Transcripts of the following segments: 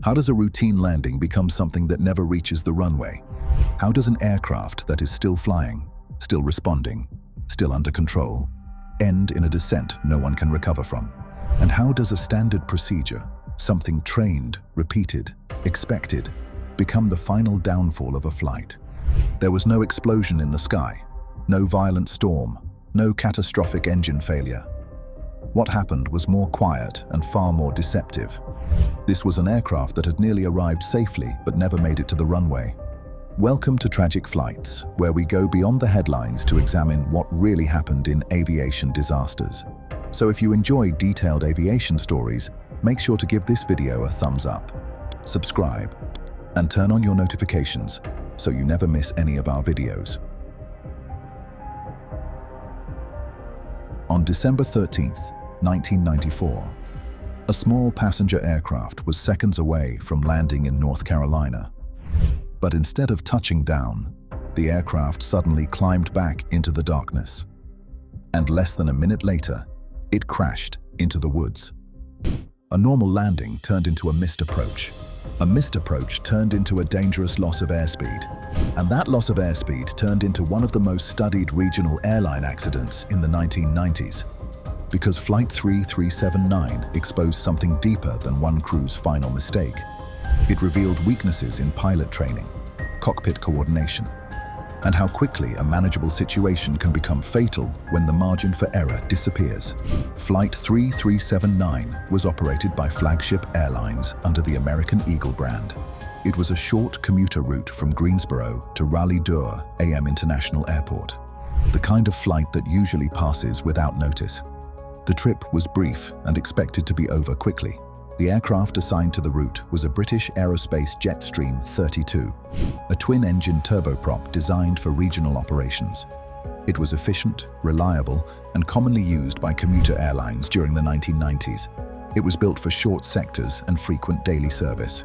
How does a routine landing become something that never reaches the runway? How does an aircraft that is still flying, still responding, still under control, end in a descent no one can recover from? And how does a standard procedure, something trained, repeated, expected, become the final downfall of a flight? There was no explosion in the sky, no violent storm, no catastrophic engine failure. What happened was more quiet and far more deceptive. This was an aircraft that had nearly arrived safely but never made it to the runway. Welcome to Tragic Flights, where we go beyond the headlines to examine what really happened in aviation disasters. So if you enjoy detailed aviation stories, make sure to give this video a thumbs up, subscribe, and turn on your notifications so you never miss any of our videos. On December 13th, 1994, a small passenger aircraft was seconds away from landing in North Carolina. But instead of touching down, the aircraft suddenly climbed back into the darkness. And less than a minute later, it crashed into the woods. A normal landing turned into a missed approach. A missed approach turned into a dangerous loss of airspeed. And that loss of airspeed turned into one of the most studied regional airline accidents in the 1990s. Because Flight 3379 exposed something deeper than one crew's final mistake. It revealed weaknesses in pilot training, cockpit coordination, and how quickly a manageable situation can become fatal when the margin for error disappears. Flight 3379 was operated by Flagship Airlines under the American Eagle brand. It was a short commuter route from Greensboro to Raleigh-Durham International Airport, the kind of flight that usually passes without notice. The trip was brief and expected to be over quickly. The aircraft assigned to the route was a British Aerospace Jetstream 32, a twin-engine turboprop designed for regional operations. It was efficient, reliable, and commonly used by commuter airlines during the 1990s. It was built for short sectors and frequent daily service.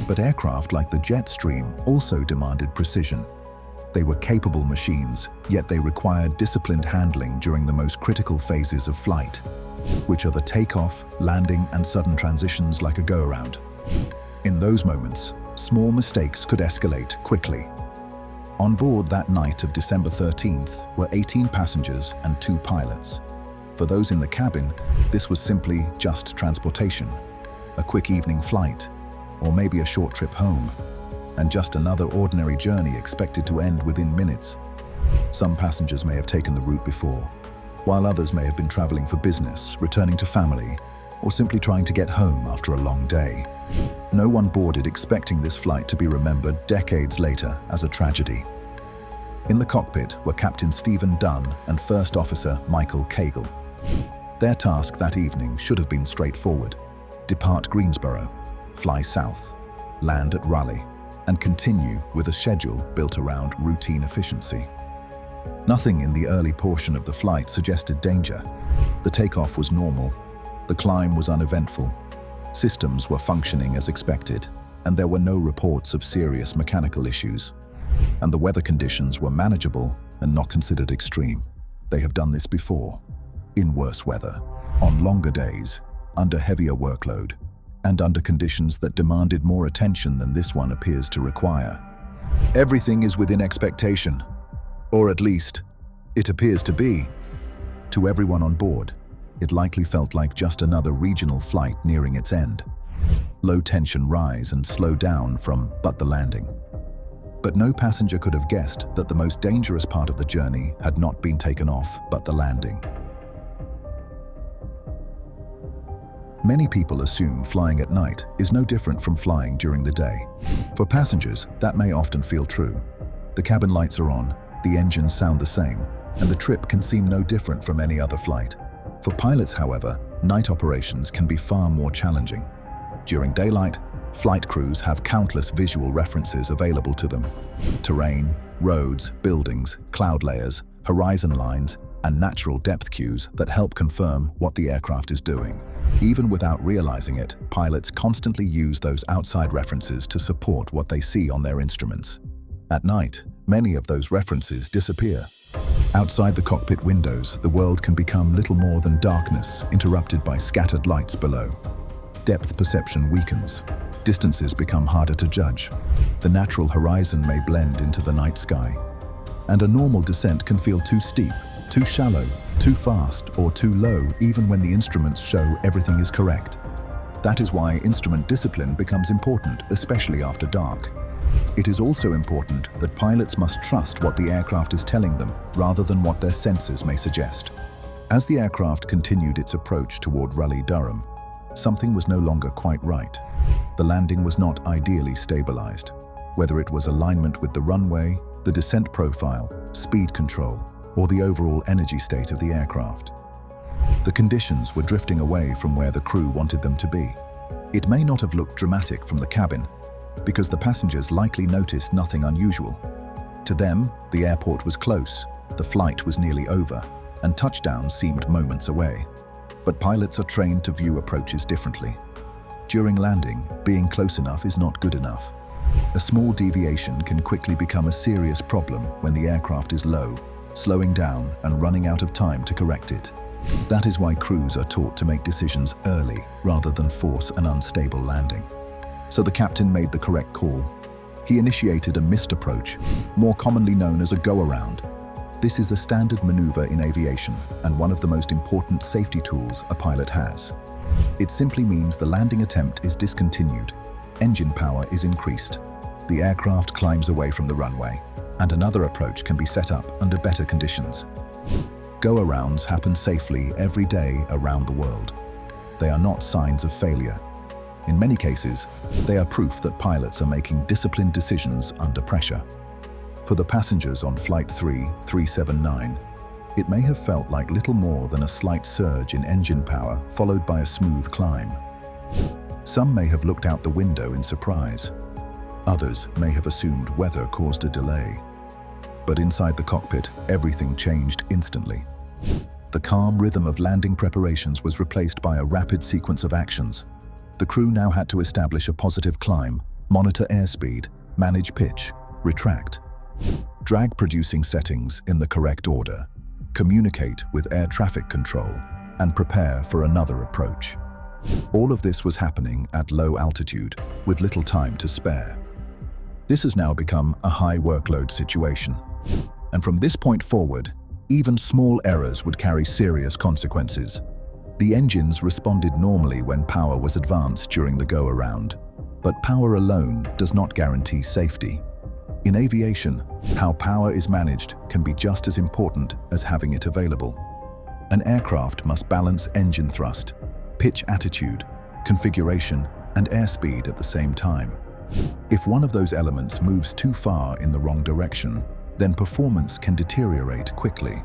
But aircraft like the Jetstream also demanded precision. They were capable machines, yet they required disciplined handling during the most critical phases of flight, which are the takeoff, landing, and sudden transitions like a go-around. In those moments, small mistakes could escalate quickly. On board that night of December 13th were 18 passengers and 2 pilots. For those in the cabin, this was simply just transportation, a quick evening flight, or maybe a short trip home, and just another ordinary journey expected to end within minutes. Some passengers may have taken the route before, while others may have been traveling for business, returning to family, or simply trying to get home after a long day. No one boarded expecting this flight to be remembered decades later as a tragedy. In the cockpit were Captain Stephen Dunn and First Officer Michael Cagle. Their task that evening should have been straightforward: depart Greensboro, fly south, land at Raleigh, and continue with a schedule built around routine efficiency. Nothing in the early portion of the flight suggested danger. The takeoff was normal, the climb was uneventful, systems were functioning as expected, and there were no reports of serious mechanical issues. And the weather conditions were manageable and not considered extreme. They have done this before, in worse weather, on longer days, under heavier workload, and under conditions that demanded more attention than this one appears to require. Everything is within expectation. Or at least, it appears to be. To everyone on board, it likely felt like just another regional flight nearing its end. Low tension rise and slow down from but the landing. But no passenger could have guessed that the most dangerous part of the journey had not been taken off but the landing. Many people assume flying at night is no different from flying during the day. For passengers, that may often feel true. The cabin lights are on, the engines sound the same, and the trip can seem no different from any other flight. For pilots, however, night operations can be far more challenging. During daylight, flight crews have countless visual references available to them: terrain, roads, buildings, cloud layers, horizon lines, and natural depth cues that help confirm what the aircraft is doing. Even without realizing it, pilots constantly use those outside references to support what they see on their instruments. At night, many of those references disappear. Outside the cockpit windows, the world can become little more than darkness, interrupted by scattered lights below. Depth perception weakens. Distances become harder to judge. The natural horizon may blend into the night sky, and a normal descent can feel too steep, too shallow, too fast, or too low even when the instruments show everything is correct. That is why instrument discipline becomes important, especially after dark. It is also important that pilots must trust what the aircraft is telling them rather than what their senses may suggest. As the aircraft continued its approach toward Raleigh-Durham, something was no longer quite right. The landing was not ideally stabilized, whether it was alignment with the runway, the descent profile, speed control, or the overall energy state of the aircraft. The conditions were drifting away from where the crew wanted them to be. It may not have looked dramatic from the cabin, because the passengers likely noticed nothing unusual. To them, the airport was close, the flight was nearly over, and touchdown seemed moments away. But pilots are trained to view approaches differently. During landing, being close enough is not good enough. A small deviation can quickly become a serious problem when the aircraft is low, slowing down and running out of time to correct it. That is why crews are taught to make decisions early rather than force an unstable landing. So the captain made the correct call. He initiated a missed approach, more commonly known as a go-around. This is a standard maneuver in aviation and one of the most important safety tools a pilot has. It simply means the landing attempt is discontinued, engine power is increased, the aircraft climbs away from the runway, and another approach can be set up under better conditions. Go-arounds happen safely every day around the world. They are not signs of failure. In many cases, they are proof that pilots are making disciplined decisions under pressure. For the passengers on Flight 379, it may have felt like little more than a slight surge in engine power followed by a smooth climb. Some may have looked out the window in surprise. Others may have assumed weather caused a delay. But inside the cockpit, everything changed instantly. The calm rhythm of landing preparations was replaced by a rapid sequence of actions. The crew now had to establish a positive climb, monitor airspeed, manage pitch, retract, drag-producing settings in the correct order, communicate with air traffic control, and prepare for another approach. All of this was happening at low altitude, with little time to spare. This has now become a high workload situation. And from this point forward, even small errors would carry serious consequences. The engines responded normally when power was advanced during the go-around, but power alone does not guarantee safety. In aviation, how power is managed can be just as important as having it available. An aircraft must balance engine thrust, pitch attitude, configuration, and airspeed at the same time. If one of those elements moves too far in the wrong direction, then performance can deteriorate quickly.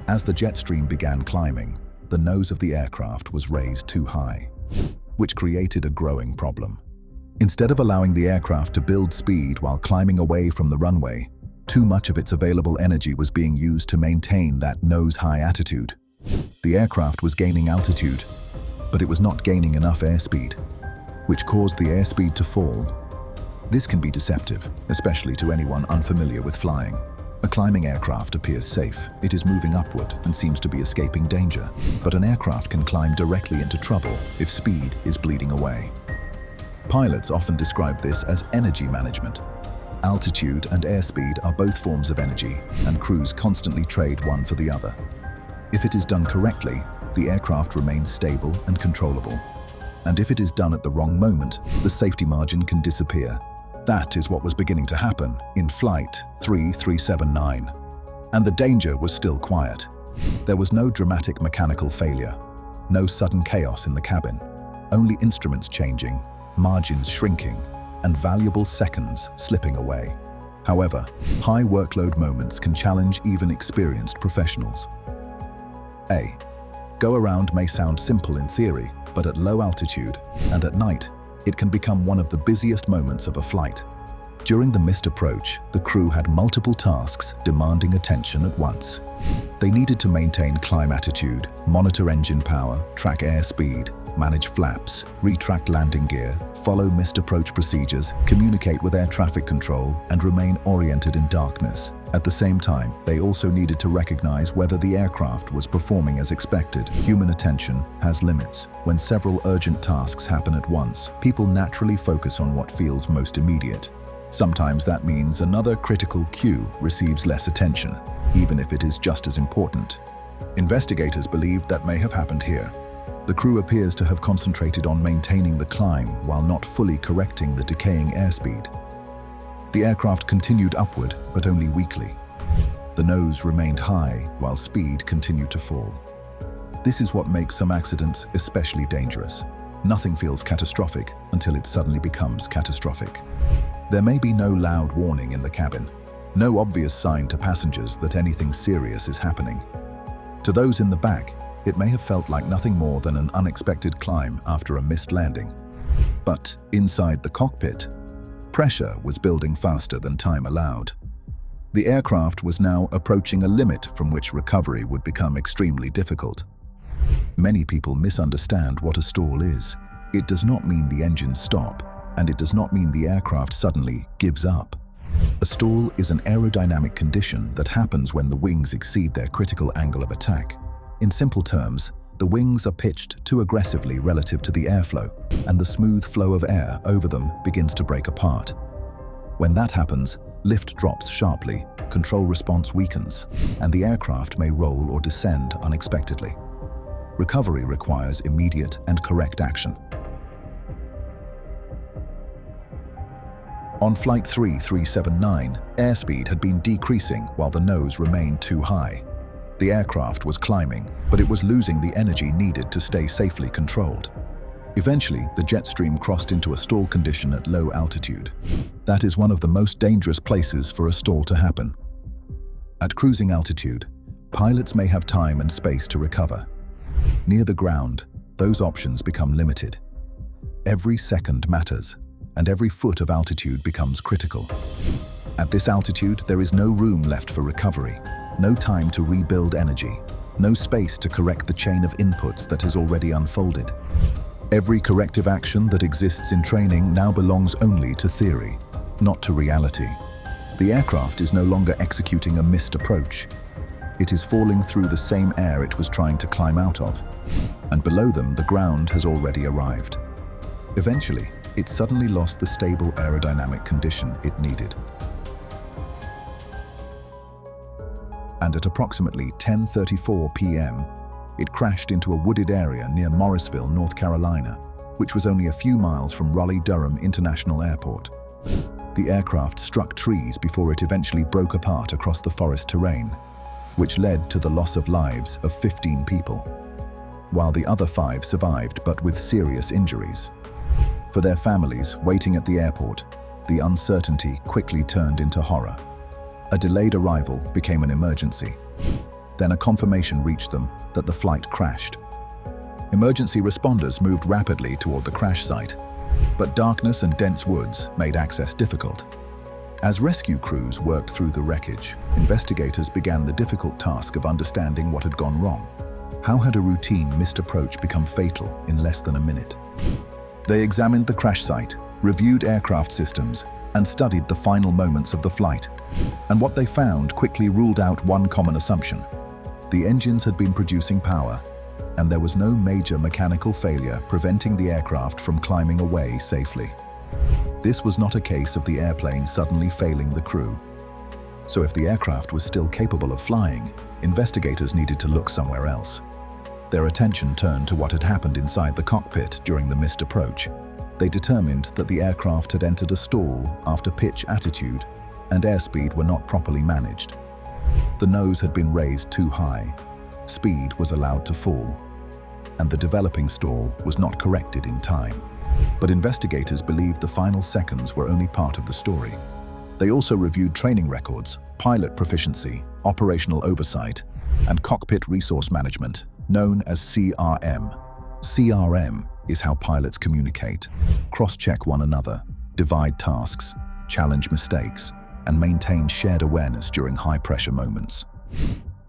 As the jet stream began climbing, the nose of the aircraft was raised too high, which created a growing problem. Instead of allowing the aircraft to build speed while climbing away from the runway, too much of its available energy was being used to maintain that nose-high attitude. The aircraft was gaining altitude, but it was not gaining enough airspeed, which caused the airspeed to fall. This can be deceptive, especially to anyone unfamiliar with flying. A climbing aircraft appears safe. It is moving upward and seems to be escaping danger. But an aircraft can climb directly into trouble if speed is bleeding away. Pilots often describe this as energy management. Altitude and airspeed are both forms of energy, and crews constantly trade one for the other. If it is done correctly, the aircraft remains stable and controllable. And if it is done at the wrong moment, the safety margin can disappear. That is what was beginning to happen in Flight 379. And the danger was still quiet. There was no dramatic mechanical failure, no sudden chaos in the cabin, only instruments changing, margins shrinking, and valuable seconds slipping away. However, high workload moments can challenge even experienced professionals. A go-around may sound simple in theory, but at low altitude and at night, it can become one of the busiest moments of a flight. During the missed approach, the crew had multiple tasks demanding attention at once. They needed to maintain climb attitude, monitor engine power, track airspeed, manage flaps, retract landing gear, follow missed approach procedures, communicate with air traffic control, and remain oriented in darkness. At the same time, they also needed to recognize whether the aircraft was performing as expected. Human attention has limits. When several urgent tasks happen at once, people naturally focus on what feels most immediate. Sometimes that means another critical cue receives less attention, even if it is just as important. Investigators believe that may have happened here. The crew appears to have concentrated on maintaining the climb while not fully correcting the decaying airspeed. The aircraft continued upward, but only weakly. The nose remained high while speed continued to fall. This is what makes some accidents especially dangerous. Nothing feels catastrophic until it suddenly becomes catastrophic. There may be no loud warning in the cabin, no obvious sign to passengers that anything serious is happening. To those in the back, it may have felt like nothing more than an unexpected climb after a missed landing. But inside the cockpit, pressure was building faster than time allowed. The aircraft was now approaching a limit from which recovery would become extremely difficult. Many people misunderstand what a stall is. It does not mean the engines stop, and it does not mean the aircraft suddenly gives up. A stall is an aerodynamic condition that happens when the wings exceed their critical angle of attack. In simple terms, the wings are pitched too aggressively relative to the airflow, and the smooth flow of air over them begins to break apart. When that happens, lift drops sharply, control response weakens, and the aircraft may roll or descend unexpectedly. Recovery requires immediate and correct action. On Flight 3379, airspeed had been decreasing while the nose remained too high. The aircraft was climbing, but it was losing the energy needed to stay safely controlled. Eventually, the jet stream crossed into a stall condition at low altitude. That is one of the most dangerous places for a stall to happen. At cruising altitude, pilots may have time and space to recover. Near the ground, those options become limited. Every second matters, and every foot of altitude becomes critical. At this altitude, there is no room left for recovery, no time to rebuild energy, no space to correct the chain of inputs that has already unfolded. Every corrective action that exists in training now belongs only to theory, not to reality. The aircraft is no longer executing a missed approach. It is falling through the same air it was trying to climb out of, and below them the ground has already arrived. Eventually, it suddenly lost the stable aerodynamic condition it needed. And at approximately 10:34 p.m., it crashed into a wooded area near Morrisville, North Carolina, which was only a few miles from Raleigh-Durham International Airport. The aircraft struck trees before it eventually broke apart across the forest terrain, which led to the loss of lives of 15 people, while the other 5 survived but with serious injuries. For their families waiting at the airport, the uncertainty quickly turned into horror. A delayed arrival became an emergency. Then a confirmation reached them that the flight crashed. Emergency responders moved rapidly toward the crash site, but darkness and dense woods made access difficult. As rescue crews worked through the wreckage, investigators began the difficult task of understanding what had gone wrong. How had a routine missed approach become fatal in less than a minute? They examined the crash site, reviewed aircraft systems, and studied the final moments of the flight. And what they found quickly ruled out one common assumption. The engines had been producing power, and there was no major mechanical failure preventing the aircraft from climbing away safely. This was not a case of the airplane suddenly failing the crew. So if the aircraft was still capable of flying, investigators needed to look somewhere else. Their attention turned to what had happened inside the cockpit during the missed approach. They determined that the aircraft had entered a stall after pitch attitude and airspeed were not properly managed. The nose had been raised too high, speed was allowed to fall, and the developing stall was not corrected in time. But investigators believed the final seconds were only part of the story. They also reviewed training records, pilot proficiency, operational oversight, and cockpit resource management, known as CRM. CRM is how pilots communicate, cross-check one another, divide tasks, challenge mistakes, and maintain shared awareness during high-pressure moments.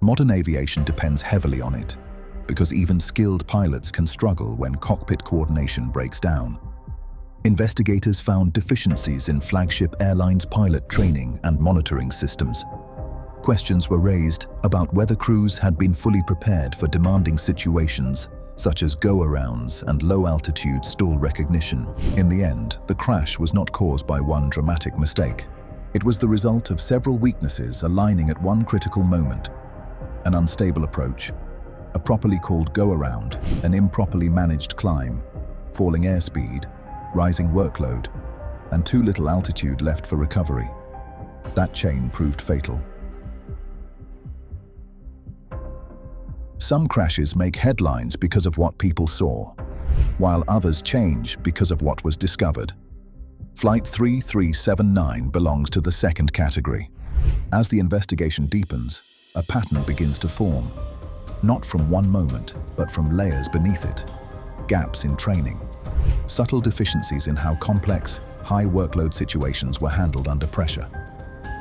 Modern aviation depends heavily on it, because even skilled pilots can struggle when cockpit coordination breaks down. Investigators found deficiencies in Flagship Airlines pilot training and monitoring systems. Questions were raised about whether crews had been fully prepared for demanding situations such as go-arounds and low-altitude stall recognition. In the end, the crash was not caused by one dramatic mistake. It was the result of several weaknesses aligning at one critical moment: an unstable approach, a properly called go-around, an improperly managed climb, falling airspeed, rising workload, and too little altitude left for recovery. That chain proved fatal. Some crashes make headlines because of what people saw, while others change because of what was discovered. Flight 3379 belongs to the second category. As the investigation deepens, a pattern begins to form, not from one moment, but from layers beneath it. Gaps in training, subtle deficiencies in how complex, high-workload situations were handled under pressure.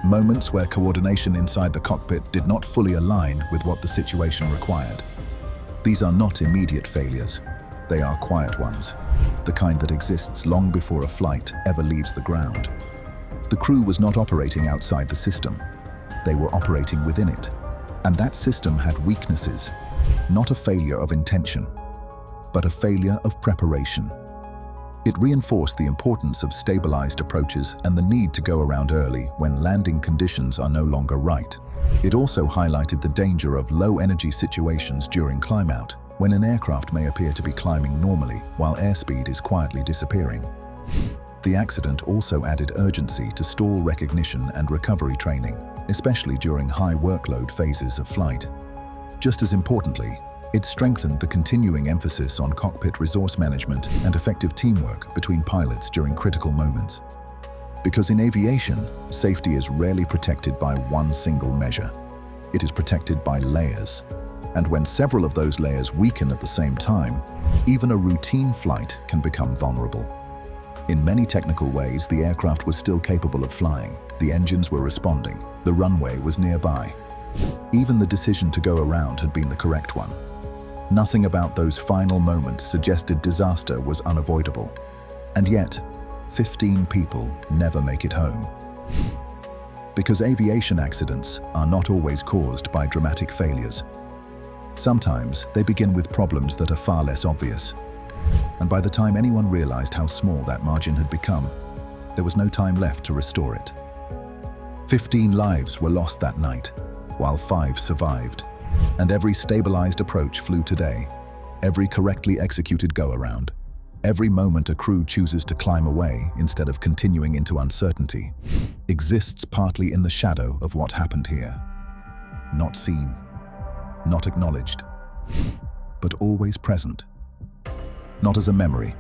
Moments where coordination inside the cockpit did not fully align with what the situation required. These are not immediate failures. They are quiet ones, the kind that exists long before a flight ever leaves the ground. The crew was not operating outside the system. They were operating within it. And that system had weaknesses, not a failure of intention, but a failure of preparation. It reinforced the importance of stabilized approaches and the need to go around early when landing conditions are no longer right. It also highlighted the danger of low-energy situations during climb-out, when an aircraft may appear to be climbing normally while airspeed is quietly disappearing. The accident also added urgency to stall recognition and recovery training, especially during high-workload phases of flight. Just as importantly, it strengthened the continuing emphasis on cockpit resource management and effective teamwork between pilots during critical moments. Because in aviation, safety is rarely protected by one single measure. It is protected by layers. And when several of those layers weaken at the same time, even a routine flight can become vulnerable. In many technical ways, the aircraft was still capable of flying. The engines were responding. The runway was nearby. Even the decision to go around had been the correct one. Nothing about those final moments suggested disaster was unavoidable. And yet, 15 people never make it home. Because aviation accidents are not always caused by dramatic failures. Sometimes they begin with problems that are far less obvious. And by the time anyone realized how small that margin had become, there was no time left to restore it. 15 lives were lost that night, while 5 survived. And every stabilized approach flew today, every correctly executed go-around, every moment a crew chooses to climb away instead of continuing into uncertainty, exists partly in the shadow of what happened here. Not seen, not acknowledged, but always present. Not as a memory,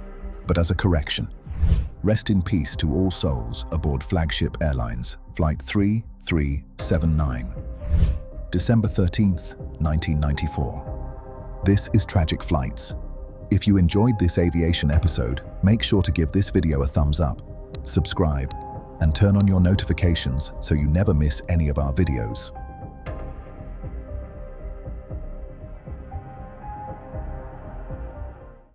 but as a correction. Rest in peace to all souls aboard Flagship Airlines Flight 3379. December 13th, 1994. This is Tragic Flights. If you enjoyed this aviation episode, make sure to give this video a thumbs up, subscribe, and turn on your notifications so you never miss any of our videos.